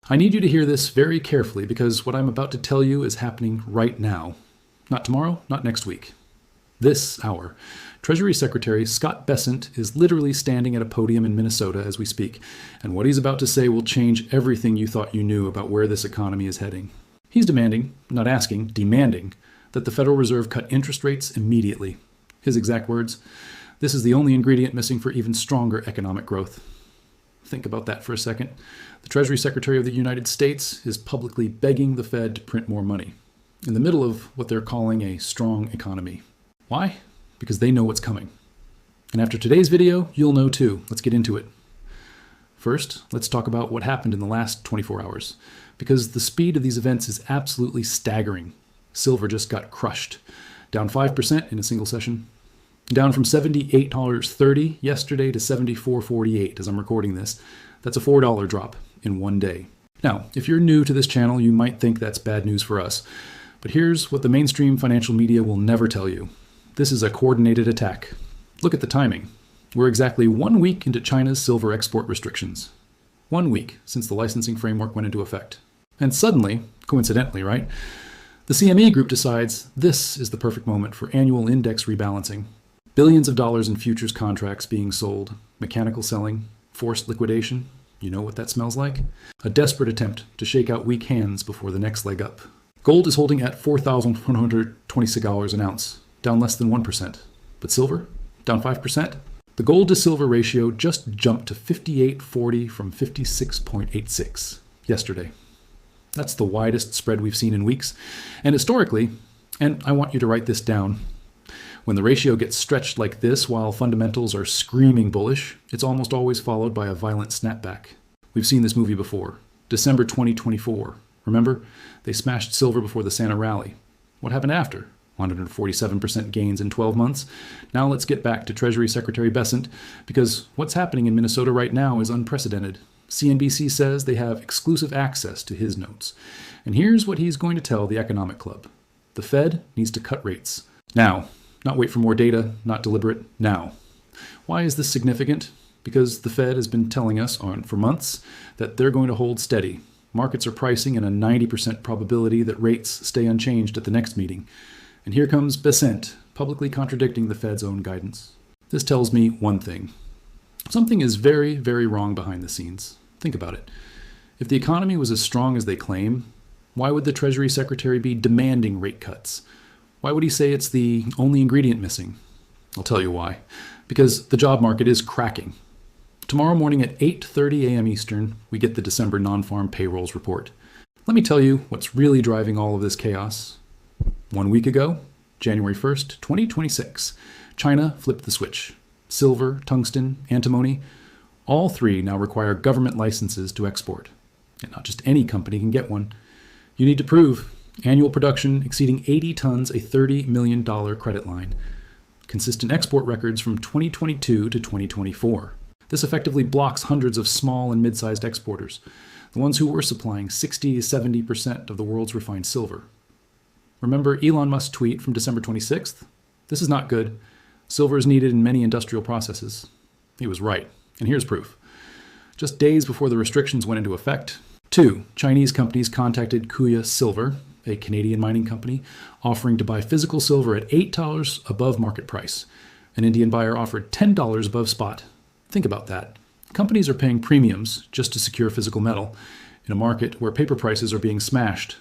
I need you to hear this very carefully because what I'm about to tell you is happening right now. Not tomorrow, not next week. This hour. Treasury Secretary Scott Bessent is literally standing at a podium in Minnesota as we speak, and what he's about to say will change everything you thought you knew about where this economy is heading. He's demanding, not asking, demanding, that the Federal Reserve cut interest rates immediately. His exact words, "This is the only ingredient missing for even stronger economic growth." Think about that for a second. The Treasury Secretary of the United States is publicly begging the Fed to print more money in the middle of what they're calling a strong economy. Why? Because they know what's coming. And after today's video, you'll know too. Let's get into it. First, let's talk about what happened in the last 24 hours, because the speed of these events is absolutely staggering. Silver just got crushed, down 5% in a single session, down from $78.30 yesterday to $74.48 as I'm recording this. That's a $4 drop in one day. Now, if you're new to this channel, you might think that's bad news for us, but here's what the mainstream financial media will never tell you. This is a coordinated attack. Look at the timing. We're exactly 1 week into China's silver export restrictions. 1 week since the licensing framework went into effect. And suddenly, coincidentally, right, the CME group decides this is the perfect moment for annual index rebalancing. Billions of dollars in futures contracts being sold, mechanical selling, forced liquidation. You know what that smells like? A desperate attempt to shake out weak hands before the next leg up. Gold is holding at $4,126 an ounce, down less than 1%. But silver, down 5%. The gold to silver ratio just jumped to 58.40 from 56.86 yesterday. That's the widest spread we've seen in weeks. And historically, and I want you to write this down, when the ratio gets stretched like this while fundamentals are screaming bullish, it's almost always followed by a violent snapback. We've seen this movie before. December 2024. Remember? They smashed silver before the Santa rally. What happened after? 147% gains in 12 months. Now let's get back to Treasury Secretary Bessent, because what's happening in Minnesota right now is unprecedented. CNBC says they have exclusive access to his notes. And here's what he's going to tell the Economic Club. The Fed needs to cut rates. Now. Not wait for more data, not deliberate, now. Why is this significant? Because the Fed has been telling us for months that they're going to hold steady. Markets are pricing in a 90% probability that rates stay unchanged at the next meeting. And here comes Bessent, publicly contradicting the Fed's own guidance. This tells me one thing. Something is very, very wrong behind the scenes. Think about it. If the economy was as strong as they claim, why would the Treasury Secretary be demanding rate cuts? Why would he say it's the only ingredient missing? I'll tell you why. Because the job market is cracking. Tomorrow morning at 8:30 a.m. Eastern, we get the December non-farm payrolls report. Let me tell you what's really driving all of this chaos. 1 week ago, January 1st, 2026, China flipped the switch. Silver, tungsten, antimony, all three now require government licenses to export. And not just any company can get one. You need to prove annual production exceeding 80 tons, a $30 million credit line. Consistent export records from 2022 to 2024. This effectively blocks hundreds of small and mid-sized exporters, the ones who were supplying 60 to 70% of the world's refined silver. Remember Elon Musk's tweet from December 26th? This is not good. Silver is needed in many industrial processes. He was right, and here's proof. Just days before the restrictions went into effect, 2 Chinese companies contacted Kuya Silver, a Canadian mining company, offering to buy physical silver at $8 above market price. An Indian buyer offered $10 above spot. Think about that. Companies are paying premiums just to secure physical metal in a market where paper prices are being smashed.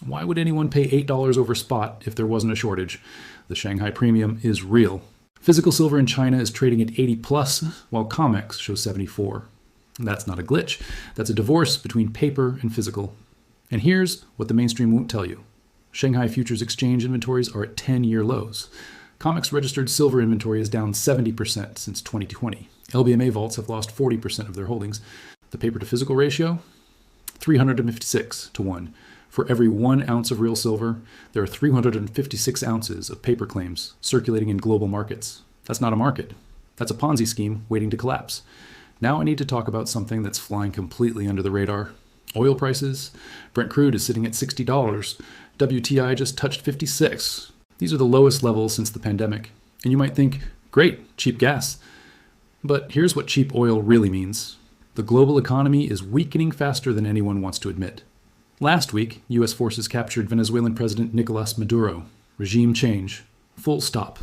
Why would anyone pay $8 over spot if there wasn't a shortage? The Shanghai premium is real. Physical silver in China is trading at 80 plus, while COMEX shows 74. That's not a glitch. That's a divorce between paper and physical. And here's what the mainstream won't tell you. Shanghai Futures Exchange inventories are at 10-year lows. COMEX registered silver inventory is down 70% since 2020. LBMA vaults have lost 40% of their holdings. The paper-to-physical ratio? 356 to 1. For every 1 ounce of real silver, there are 356 ounces of paper claims circulating in global markets. That's not a market. That's a Ponzi scheme waiting to collapse. Now I need to talk about something that's flying completely under the radar. Oil prices. Brent crude is sitting at $60. WTI just touched 56. These are the lowest levels since the pandemic. And you might think, great, cheap gas. But here's what cheap oil really means. The global economy is weakening faster than anyone wants to admit. Last week, U.S. forces captured Venezuelan President Nicolas Maduro. Regime change. Full stop.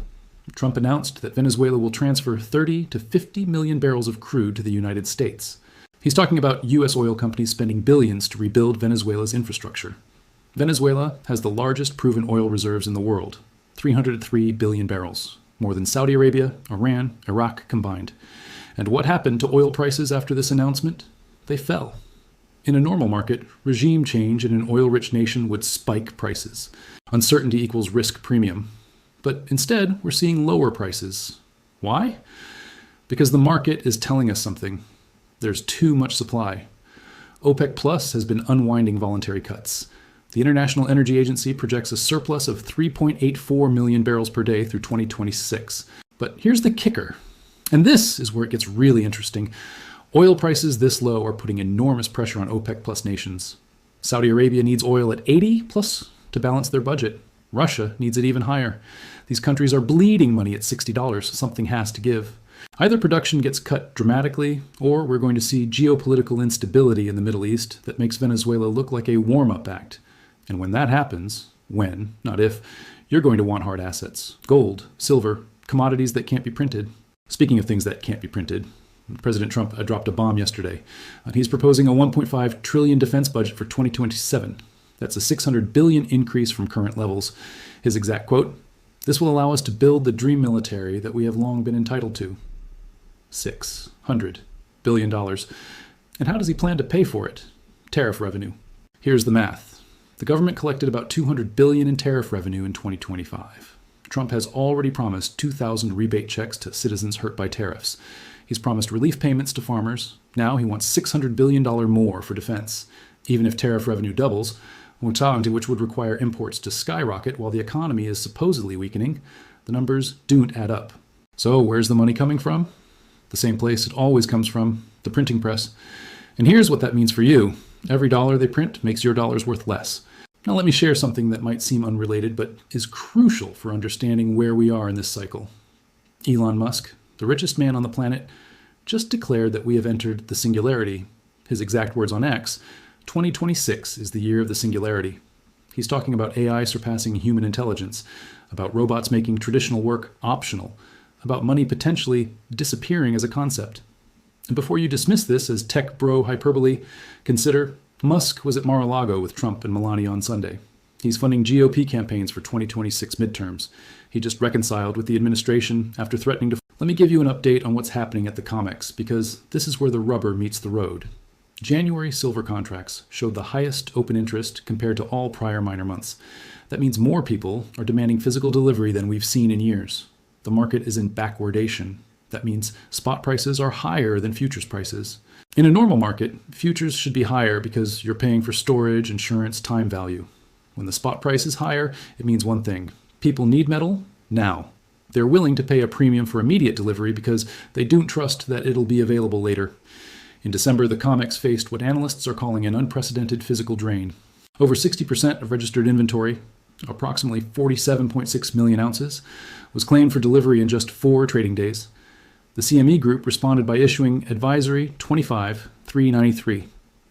Trump announced that Venezuela will transfer 30 to 50 million barrels of crude to the United States. He's talking about U.S. oil companies spending billions to rebuild Venezuela's infrastructure. Venezuela has the largest proven oil reserves in the world, 303 billion barrels, more than Saudi Arabia, Iran, Iraq combined. And what happened to oil prices after this announcement? They fell. In a normal market, regime change in an oil-rich nation would spike prices. Uncertainty equals risk premium. But instead, we're seeing lower prices. Why? Because the market is telling us something. There's too much supply. OPEC Plus has been unwinding voluntary cuts. The International Energy Agency projects a surplus of 3.84 million barrels per day through 2026. But here's the kicker. And this is where it gets really interesting. Oil prices this low are putting enormous pressure on OPEC Plus nations. Saudi Arabia needs oil at 80 plus to balance their budget. Russia needs it even higher. These countries are bleeding money at $60. Something has to give. Either production gets cut dramatically, or we're going to see geopolitical instability in the Middle East that makes Venezuela look like a warm-up act. And when that happens, when, not if, you're going to want hard assets. Gold, silver, commodities that can't be printed. Speaking of things that can't be printed, President Trump dropped a bomb yesterday. He's proposing a $1.5 trillion defense budget for 2027. That's a $600 billion increase from current levels. His exact quote, "This will allow us to build the dream military that we have long been entitled to." $600 billion. And how does he plan to pay for it? Tariff revenue. Here's the math. The government collected about $200 billion in tariff revenue in 2025. Trump has already promised 2,000 rebate checks to citizens hurt by tariffs. He's promised relief payments to farmers. Now he wants $600 billion more for defense. Even if tariff revenue doubles, which would require imports to skyrocket while the economy is supposedly weakening, the numbers don't add up. So where's the money coming from? The same place it always comes from, the printing press. And here's what that means for you. Every dollar they print makes your dollars worth less. Now let me share something that might seem unrelated, but is crucial for understanding where we are in this cycle. Elon Musk, the richest man on the planet, just declared that we have entered the singularity. His exact words on X, 2026 is the year of the singularity. He's talking about AI surpassing human intelligence, about robots making traditional work optional, about money potentially disappearing as a concept. And before you dismiss this as tech bro hyperbole, consider Musk was at Mar-a-Lago with Trump and Melania on Sunday. He's funding GOP campaigns for 2026 midterms. He just reconciled with the administration after threatening to... Let me give you an update on what's happening at the COMEX, because this is where the rubber meets the road. January silver contracts showed the highest open interest compared to all prior minor months. That means more people are demanding physical delivery than we've seen in years. The market is in backwardation. That means spot prices are higher than futures prices. In a normal market, futures should be higher because you're paying for storage, insurance, time value. When the spot price is higher, it means one thing. People need metal now. They're willing to pay a premium for immediate delivery because they don't trust that it'll be available later. In December, the COMEX faced what analysts are calling an unprecedented physical drain. Over 60% of registered inventory, approximately 47.6 million ounces, was claimed for delivery in just 4 trading days. The CME Group responded by issuing Advisory 25-393.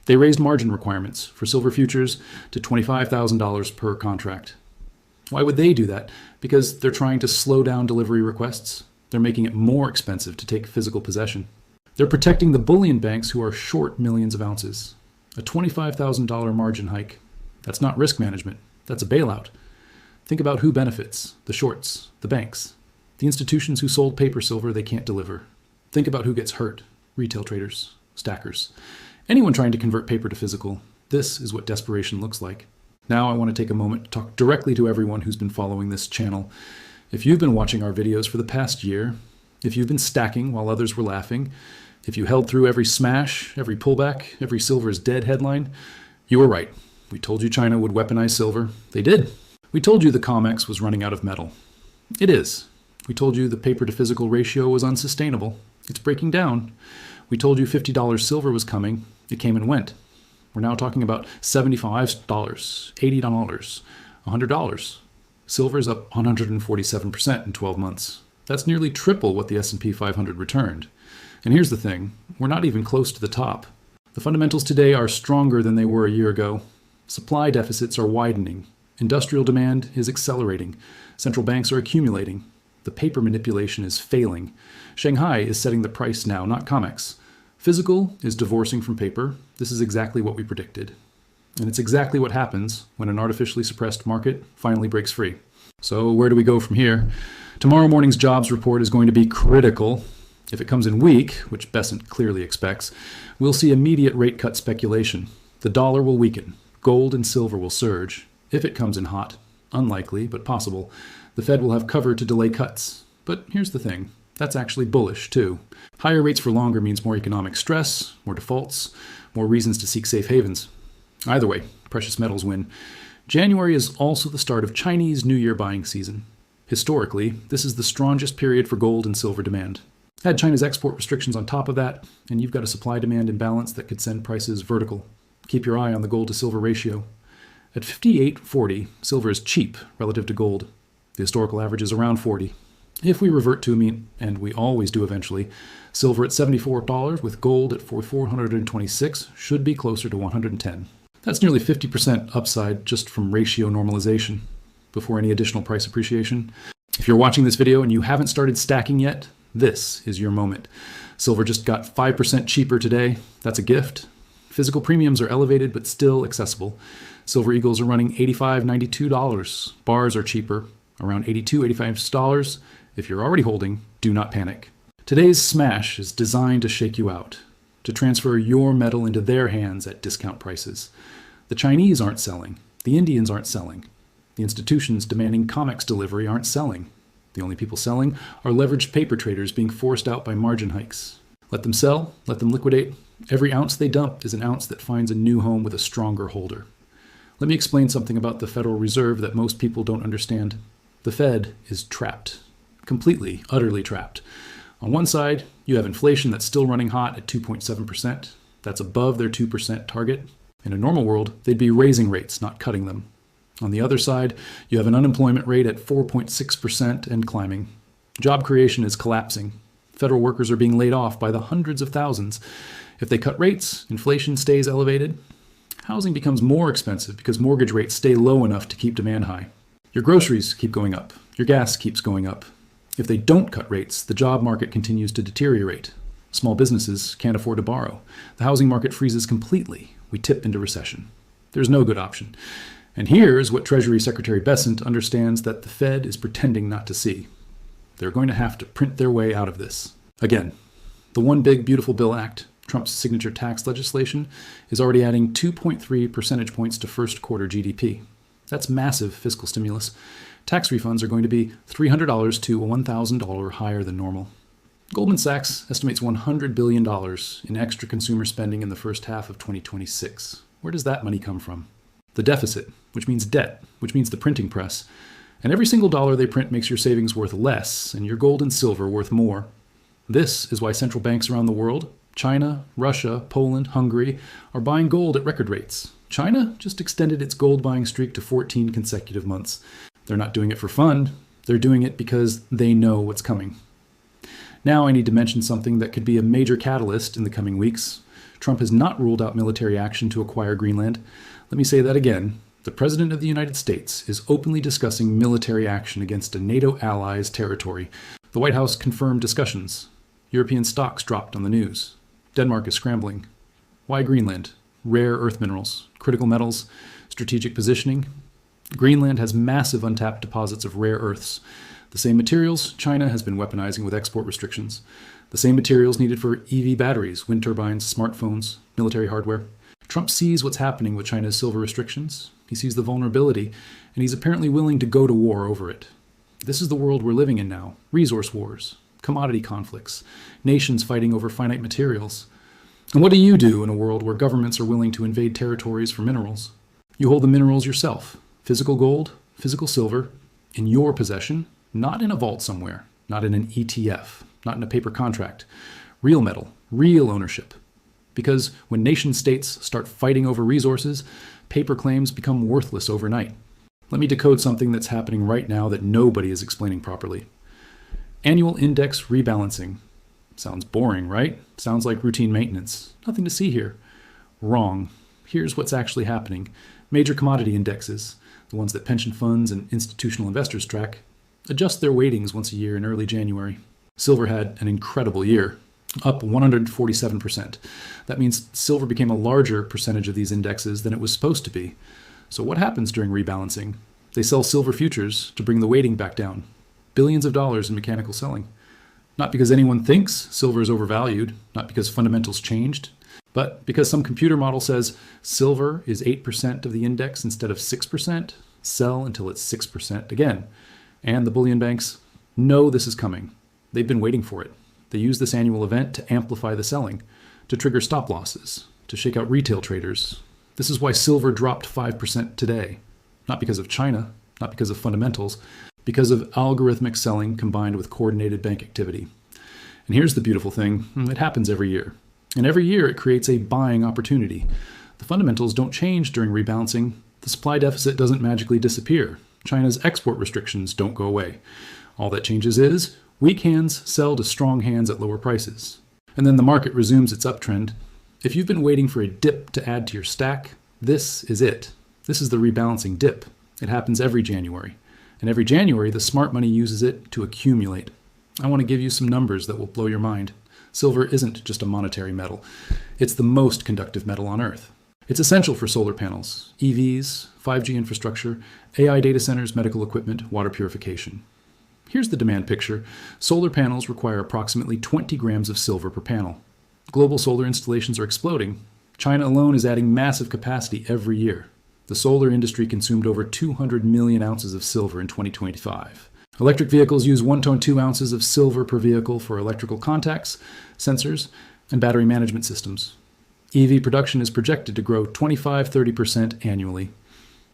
They raised margin requirements for silver futures to $25,000 per contract. Why would they do that? Because they're trying to slow down delivery requests. They're making it more expensive to take physical possession. They're protecting the bullion banks who are short millions of ounces. A $25,000 margin hike. That's not risk management. That's a bailout. Think about who benefits. The shorts, the banks, the institutions who sold paper silver they can't deliver. Think about who gets hurt. Retail traders, stackers. Anyone trying to convert paper to physical. This is what desperation looks like. Now I want to take a moment to talk directly to everyone who's been following this channel. If you've been watching our videos for the past year, if you've been stacking while others were laughing, if you held through every smash, every pullback, every silver is dead headline, you were right. We told you China would weaponize silver. They did. We told you the COMEX was running out of metal. It is. We told you the paper to physical ratio was unsustainable. It's breaking down. We told you $50 silver was coming. It came and went. We're now talking about $75, $80, $100. Silver's up 147% in 12 months. That's nearly triple what the S&P 500 returned. And here's the thing, we're not even close to the top. The fundamentals today are stronger than they were a year ago. Supply deficits are widening. Industrial demand is accelerating. Central banks are accumulating. The paper manipulation is failing. Shanghai is setting the price now, not COMEX. Physical is divorcing from paper. This is exactly what we predicted. And it's exactly what happens when an artificially suppressed market finally breaks free. So where do we go from here? Tomorrow morning's jobs report is going to be critical. If it comes in weak, which Besant clearly expects, we'll see immediate rate cut speculation. The dollar will weaken. Gold and silver will surge. If it comes in hot, unlikely but possible, the Fed will have cover to delay cuts. But here's the thing, that's actually bullish too. Higher rates for longer means more economic stress, more defaults, more reasons to seek safe havens. Either way, precious metals win. January is also the start of Chinese New Year buying season. Historically, this is the strongest period for gold and silver demand. Add China's export restrictions on top of that, and you've got a supply-demand imbalance that could send prices vertical. Keep your eye on the gold to silver ratio. At 58.40, silver is cheap relative to gold. The historical average is around 40. If we revert to a mean, and we always do eventually, silver at $74 with gold at 426 should be closer to 110. That's nearly 50% upside just from ratio normalization before any additional price appreciation. If you're watching this video and you haven't started stacking yet, this is your moment. Silver just got 5% cheaper today. That's a gift. Physical premiums are elevated but still accessible. Silver Eagles are running $85, $92. Bars are cheaper, around $82, $85. If you're already holding, do not panic. Today's smash is designed to shake you out, to transfer your metal into their hands at discount prices. The Chinese aren't selling. The Indians aren't selling. The institutions demanding COMEX delivery aren't selling. The only people selling are leveraged paper traders being forced out by margin hikes. Let them sell, let them liquidate. Every ounce they dump is an ounce that finds a new home with a stronger holder. Let me explain something about the Federal Reserve that most people don't understand. The Fed is trapped. Completely, utterly trapped. On one side, you have inflation that's still running hot at 2.7%. That's above their 2% target. In a normal world, they'd be raising rates, not cutting them. On the other side, you have an unemployment rate at 4.6% and climbing. Job creation is collapsing. Federal workers are being laid off by the hundreds of thousands. If they cut rates, inflation stays elevated. Housing becomes more expensive because mortgage rates stay low enough to keep demand high. Your groceries keep going up. Your gas keeps going up. If they don't cut rates, the job market continues to deteriorate. Small businesses can't afford to borrow. The housing market freezes completely. We tip into recession. There's no good option. And here's what Treasury Secretary Besant understands that the Fed is pretending not to see. They're going to have to print their way out of this. Again, the One Big Beautiful Bill Act, Trump's signature tax legislation, is already adding 2.3 percentage points to first quarter GDP. That's massive fiscal stimulus. Tax refunds are going to be $300 to $1,000 higher than normal. Goldman Sachs estimates $100 billion in extra consumer spending in the first half of 2026. Where does that money come from? The deficit, which means debt, which means the printing press. And every single dollar they print makes your savings worth less and your gold and silver worth more. This is why central banks around the world, China, Russia, Poland, Hungary, are buying gold at record rates. China just extended its gold buying streak to 14 consecutive months. They're not doing it for fun. They're doing it because they know what's coming. Now I need to mention something that could be a major catalyst in the coming weeks. Trump has not ruled out military action to acquire Greenland. Let me say that again. The President of the United States is openly discussing military action against a NATO ally's territory. The White House confirmed discussions. European stocks dropped on the news. Denmark is scrambling. Why Greenland? Rare earth minerals, critical metals, strategic positioning. Greenland has massive untapped deposits of rare earths. The same materials China has been weaponizing with export restrictions. The same materials needed for EV batteries, wind turbines, smartphones, military hardware. Trump sees what's happening with China's silver restrictions. He sees the vulnerability, and he's apparently willing to go to war over it. This is the world we're living in now. Resource wars, commodity conflicts, nations fighting over finite materials. And what do you do in a world where governments are willing to invade territories for minerals? You hold the minerals yourself, physical gold, physical silver, in your possession, not in a vault somewhere, not in an ETF, not in a paper contract. Real metal, real ownership. Because when nation states start fighting over resources, paper claims become worthless overnight. Let me decode something that's happening right now that nobody is explaining properly. Annual index rebalancing. Sounds boring, right? Sounds like routine maintenance. Nothing to see here. Wrong. Here's what's actually happening. Major commodity indexes, the ones that pension funds and institutional investors track, adjust their weightings once a year in early January. Silver had an incredible year, up 147%. That means silver became a larger percentage of these indexes than it was supposed to be. So what happens during rebalancing? They sell silver futures to bring the weighting back down. Billions of dollars in mechanical selling. Not because anyone thinks silver is overvalued, not because fundamentals changed, but because some computer model says silver is 8% of the index instead of 6%, sell until it's 6% again. And the bullion banks know this is coming. They've been waiting for it. They use this annual event to amplify the selling, to trigger stop losses, to shake out retail traders. This is why silver dropped 5% today. Not because of China, not because of fundamentals, because of algorithmic selling combined with coordinated bank activity. And here's the beautiful thing, it happens every year. And every year it creates a buying opportunity. The fundamentals don't change during rebalancing. The supply deficit doesn't magically disappear. China's export restrictions don't go away. All that changes is weak hands sell to strong hands at lower prices. And then the market resumes its uptrend. If you've been waiting for a dip to add to your stack, this is it. This is the rebalancing dip. It happens every January. And every January, the smart money uses it to accumulate. I want to give you some numbers that will blow your mind. Silver isn't just a monetary metal. It's the most conductive metal on Earth. It's essential for solar panels, EVs, 5G infrastructure, AI data centers, medical equipment, water purification. Here's the demand picture. Solar panels require approximately 20 grams of silver per panel. Global solar installations are exploding. China alone is adding massive capacity every year. The solar industry consumed over 200 million ounces of silver in 2025. Electric vehicles use 1.2 ounces of silver per vehicle for electrical contacts, sensors, and battery management systems. EV production is projected to grow 25-30% annually.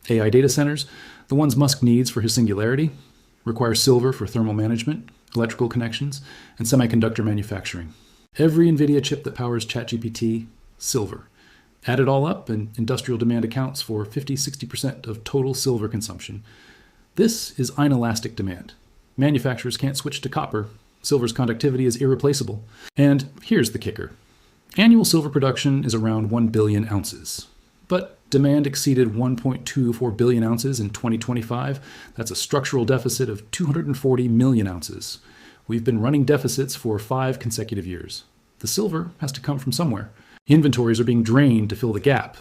AI data centers, the ones Musk needs for his singularity, require silver for thermal management, electrical connections, and semiconductor manufacturing. Every NVIDIA chip that powers ChatGPT, silver. Add it all up, and industrial demand accounts for 50-60% of total silver consumption. This is inelastic demand. Manufacturers can't switch to copper. Silver's conductivity is irreplaceable. And here's the kicker. Annual silver production is around 1 billion ounces. But demand exceeded 1.24 billion ounces in 2025. That's a structural deficit of 240 million ounces. We've been running deficits for 5 consecutive years. The silver has to come from somewhere. Inventories are being drained to fill the gap,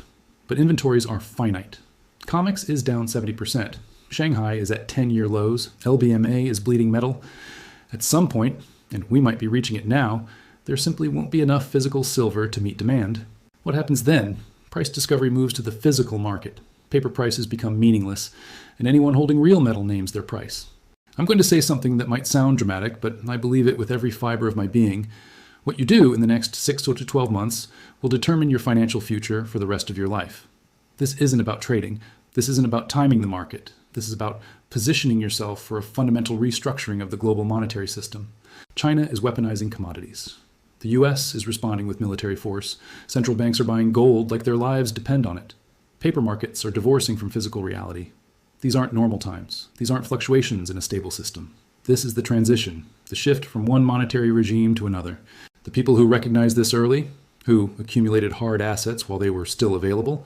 but inventories are finite. COMEX is down 70%. Shanghai is at 10-year lows. LBMA is bleeding metal. At some point, and we might be reaching it now, there simply won't be enough physical silver to meet demand. What happens then? Price discovery moves to the physical market. Paper prices become meaningless, and anyone holding real metal names their price. I'm going to say something that might sound dramatic, but I believe it with every fiber of my being. What you do in the next 6 to 12 months will determine your financial future for the rest of your life. This isn't about trading. This isn't about timing the market. This is about positioning yourself for a fundamental restructuring of the global monetary system. China is weaponizing commodities. The US is responding with military force. Central banks are buying gold like their lives depend on it. Paper markets are divorcing from physical reality. These aren't normal times. These aren't fluctuations in a stable system. This is the transition, the shift from one monetary regime to another. The people who recognize this early, who accumulated hard assets while they were still available,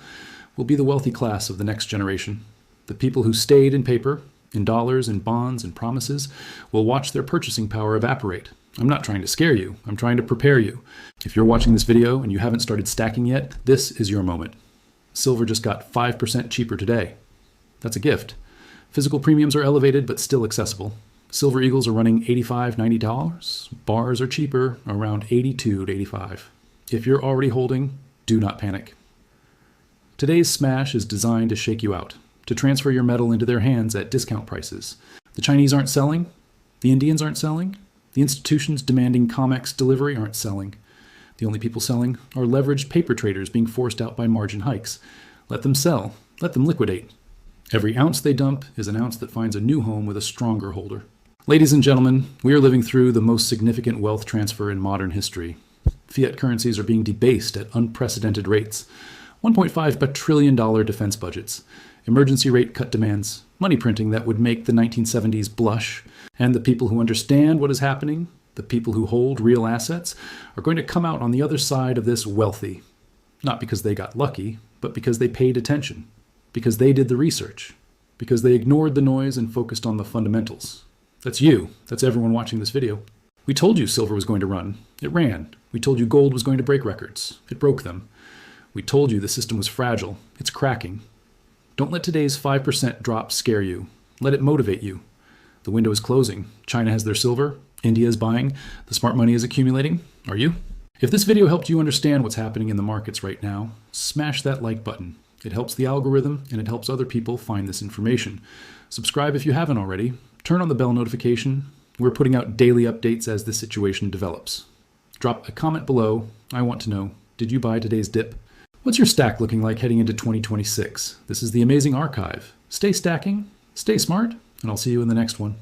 will be the wealthy class of the next generation. The people who stayed in paper, in dollars and bonds and promises, will watch their purchasing power evaporate. I'm not trying to scare you. I'm trying to prepare you. If you're watching this video and you haven't started stacking yet, this is your moment. Silver just got 5% cheaper today. That's a gift. Physical premiums are elevated but still accessible. Silver Eagles are running $85, $90. Bars are cheaper, around $82 to $85. If you're already holding, do not panic. Today's smash is designed to shake you out, to transfer your metal into their hands at discount prices. The Chinese aren't selling. The Indians aren't selling. The institutions demanding COMEX delivery aren't selling. The only people selling are leveraged paper traders being forced out by margin hikes. Let them sell. Let them liquidate. Every ounce they dump is an ounce that finds a new home with a stronger holder. Ladies and gentlemen, we are living through the most significant wealth transfer in modern history. Fiat currencies are being debased at unprecedented rates. $1.5 trillion defense budgets, emergency rate cut demands, money printing that would make the 1970s blush, and the people who understand what is happening The people who hold real assets are going to come out on the other side of this wealthy. Not because they got lucky, but because they paid attention, because they did the research, because they ignored the noise and focused on the fundamentals. That's you. That's everyone watching this video. We told you silver was going to run. It ran. We told you gold was going to break records. It broke them. We told you the system was fragile. It's cracking. Don't let today's 5% drop scare you. Let it motivate you. The window is closing. China has their silver. India is buying. The smart money is accumulating. Are you? If this video helped you understand what's happening in the markets right now, smash that like button. It helps the algorithm and it helps other people find this information. Subscribe if you haven't already. Turn on the bell notification. We're putting out daily updates as this situation develops. Drop a comment below. I want to know, did you buy today's dip? What's your stack looking like heading into 2026? This is the Amazing Archive. Stay stacking, stay smart, and I'll see you in the next one.